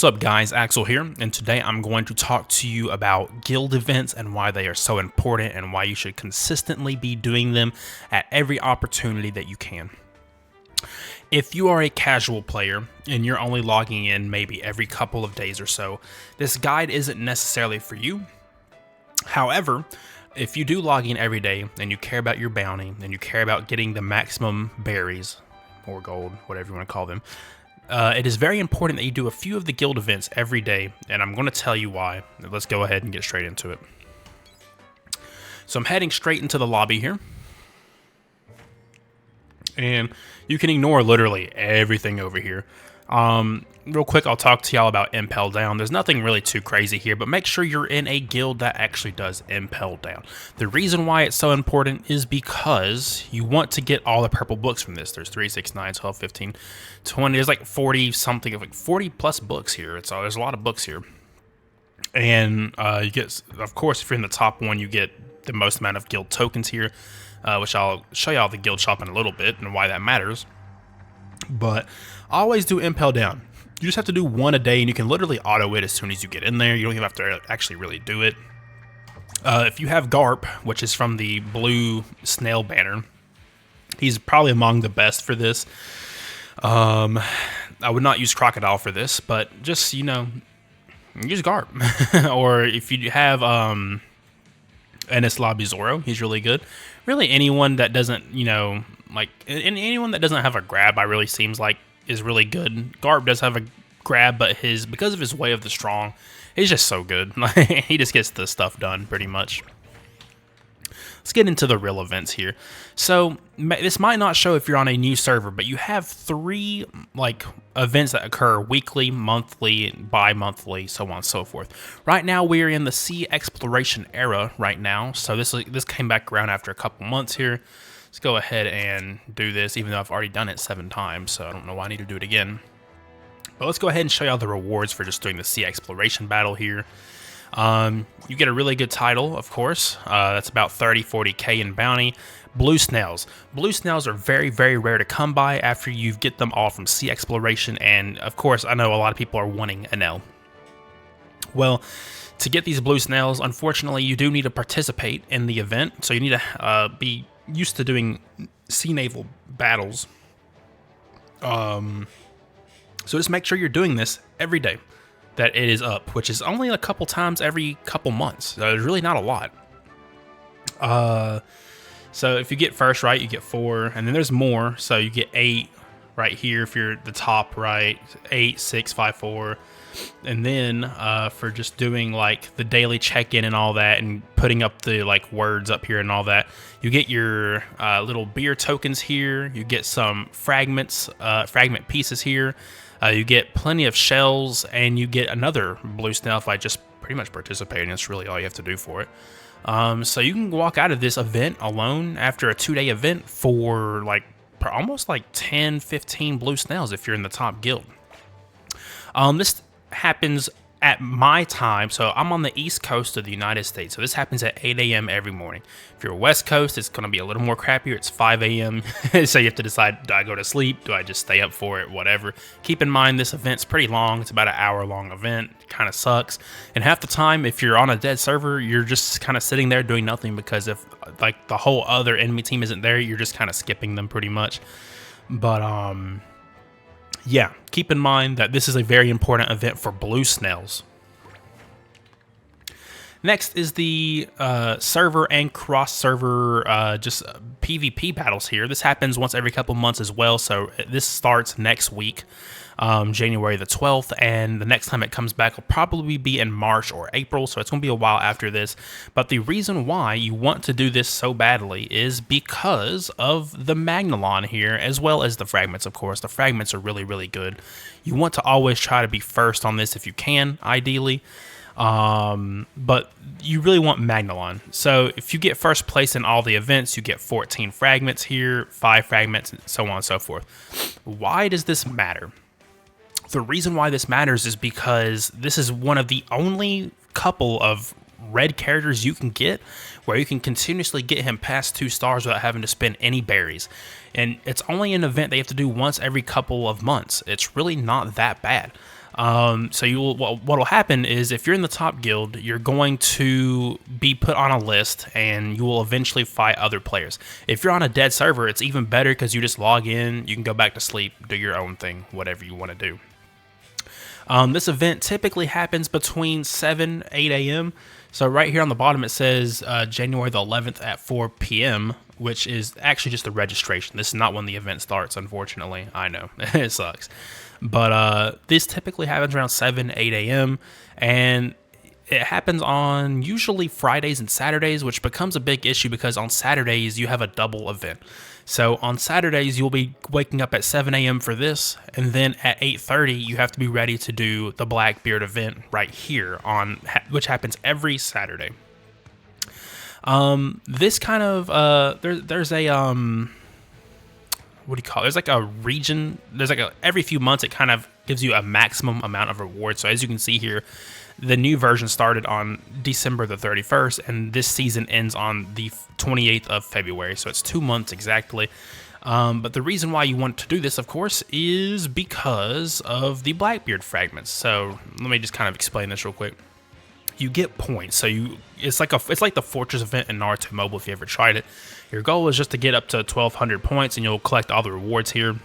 What's up guys, Axel here, and today I'm going to talk to you about guild events and why they are so important and why you should consistently be doing them at every opportunity that you can. If you are a casual player and you're only logging in maybe every couple of days or so, this guide isn't necessarily for you. However, if you do log in every day and you care about your bounty and you care about getting the maximum berries or gold, whatever you want to call them, it is very important that you do a few of the guild events every day, and I'm going to tell you why. Let's go ahead and get straight into it. So I'm heading straight into the lobby here, and you can ignore literally everything over here. Real quick, I'll talk to y'all about impel down. There's nothing really too crazy here, but make sure you're in a guild that actually does impel down. The reason why it's so important is because you want to get all the purple books from this. There's 3, 6, 9, 12, 15, 20. There's like 40 something, like 40 plus books here. There's a lot of books here. And you get, of course, if you're in the top one, you get the most amount of guild tokens here, which I'll show y'all the guild shop in a little bit and why that matters. But always do impel down. You just have to do one a day, and you can literally auto it as soon as you get in there. You don't even have to actually really do it. If you have Garp, which is from the blue snail banner, he's probably among the best for this. I would not use Crocodile for this, but just, use Garp. Or if you have Ennis Lobby Zoro, he's really good. Really anyone that doesn't, anyone that doesn't have a grab, really seems like is really good. Garp does have a grab, but because of his way of the strong, he's just so good. He just gets the stuff done pretty much. Let's get into the real events here. So this might not show if you're on a new server, but you have 3 events that occur weekly, monthly, bi-monthly, so on and so forth. Right now we're in the sea exploration era right now, so this came back around after a couple months here. Let's go ahead and do this, even though I've already done it 7 times, so I don't know why I need to do it again. But let's go ahead and show y'all the rewards for just doing the sea exploration battle here. You get a really good title, of course. That's about 30-40k in bounty. Blue snails. Blue snails are very, very rare to come by after you get them all from sea exploration, and of course, I know a lot of people are wanting an L. Well, to get these blue snails, unfortunately, you do need to participate in the event, so you need to be used to doing sea naval battles. So just make sure you're doing this every day that it is up, which is only a couple times every couple months. There's really not a lot. So if you get first right, you get 4, and then there's more. So you get 8 right here if you're the top right, 8, 6, 5, 4. And then for just doing the daily check-in and all that, and putting up the words up here and all that, you get your little beer tokens here. You get some fragments, fragment pieces here. You get plenty of shells, and you get another blue snail if I just pretty much participate, and that's really all you have to do for it. So you can walk out of this event alone after a 2-day event for almost 10, 15 blue snails if you're in the top guild. This happens at my time, so I'm on the East Coast of the United States, so this happens at 8 a.m. every morning. If you're West Coast, it's going to be a little more crappier. It's 5 a.m., so you have to decide, do I go to sleep? Do I just stay up for it? Whatever. Keep in mind, this event's pretty long. It's about an hour-long event. It kind of sucks. And half the time, if you're on a dead server, you're just kind of sitting there doing nothing, because if the whole other enemy team isn't there, you're just kind of skipping them pretty much. But, yeah, keep in mind that this is a very important event for blue snails. Next is the server and cross-server just PvP battles here. This happens once every couple months as well, so this starts next week, January the 12th, and the next time it comes back will probably be in March or April, so it's going to be a while after this. But the reason why you want to do this so badly is because of the Magnalon here, as well as the fragments, of course. The fragments are really, really good. You want to always try to be first on this if you can, ideally. But you really want Magnalon. So if you get first place in all the events, you get 14 fragments here, 5 fragments, and so on and so forth. Why does this matter? The reason why this matters is because this is one of the only couple of red characters you can get where you can continuously get him past 2 stars without having to spend any berries. And it's only an event they have to do once every couple of months. It's really not that bad. So you will, what will happen is if you're in the top guild, you're going to be put on a list and you will eventually fight other players. If you're on a dead server, it's even better because you just log in, you can go back to sleep, do your own thing, whatever you want to do. This event typically happens between 7, 8 a.m. So right here on the bottom it says January the 11th at 4 p.m., which is actually just the registration. This is not when the event starts, unfortunately. I know, it sucks. But this typically happens around 7, 8 a.m. and it happens on usually Fridays and Saturdays, which becomes a big issue because on Saturdays you have a double event. So on Saturdays you'll be waking up at 7 a.m. for this, and then at 8:30 you have to be ready to do the Blackbeard event right here which happens every Saturday. This kind of there's a what do you call it? There's like a region. There's like every few months it kind of gives you a maximum amount of rewards. So as you can see here, the new version started on December the 31st, and this season ends on the 28th of February. So it's 2 months exactly. But the reason why you want to do this, of course, is because of the Blackbeard fragments. So let me just kind of explain this real quick. You get points, so it's like the Fortress event in Naruto Mobile if you ever tried it. Your goal is just to get up to 1,200 points, and you'll collect all the rewards here.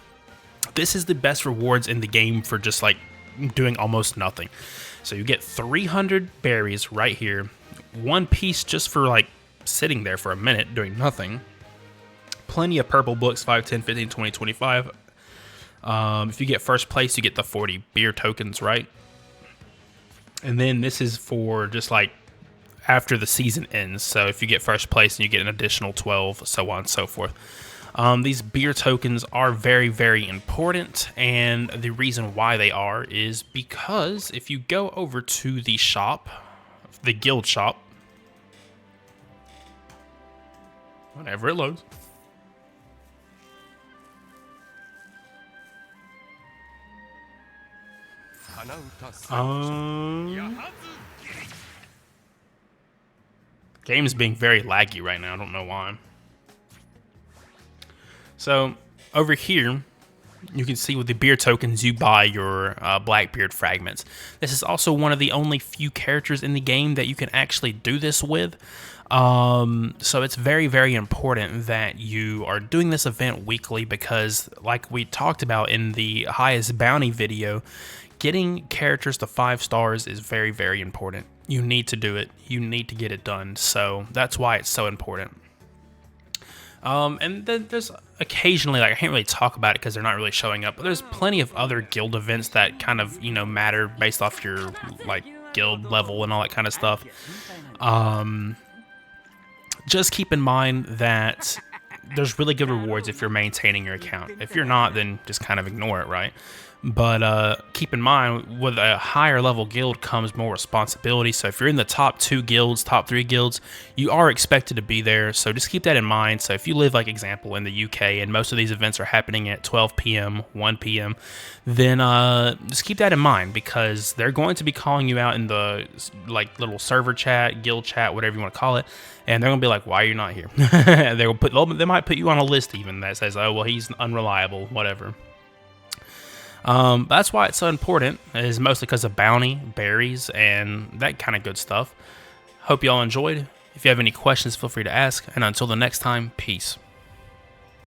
This is the best rewards in the game for just like doing almost nothing. So you get 300 berries right here, 1 piece just for like sitting there for a minute doing nothing. Plenty of purple books, 5, 10, 15, 20, 25. If you get first place, you get the 40 beer tokens, right? And then this is for just like after the season ends. So if you get first place, and you get an additional 12, so on and so forth. These beer tokens are very, very important, and the reason why they are is because if you go over to the shop, the guild shop, whenever it loads, game's being very laggy right now. I don't know why. So over here, you can see with the beer tokens, you buy your Blackbeard fragments. This is also one of the only few characters in the game that you can actually do this with. So it's very, very important that you are doing this event weekly because, like we talked about in the highest bounty video, getting characters to 5 stars is very, very important. You need to do it. You need to get it done. So that's why it's so important. And then there's occasionally, like I can't really talk about it because they're not really showing up, but there's plenty of other guild events that kind of, you know, matter based off your like guild level and all that kind of stuff. Just keep in mind that there's really good rewards if you're maintaining your account. If you're not, then just kind of ignore it, right? But keep in mind, with a higher level guild comes more responsibility. So if you're in the top 2 guilds, top 3 guilds, you are expected to be there. So just keep that in mind. So if you live, like example, in the UK, and most of these events are happening at 12 p.m., 1 p.m., then just keep that in mind because they're going to be calling you out in the like little server chat, guild chat, whatever you want to call it. And they're going to be like, why are you not here? They might put you on a list even that says, oh, well, he's unreliable, whatever. That's why it's so important, is mostly because of bounty, berries, and that kind of good stuff. Hope y'all enjoyed. If you have any questions, feel free to ask. And until the next time, peace.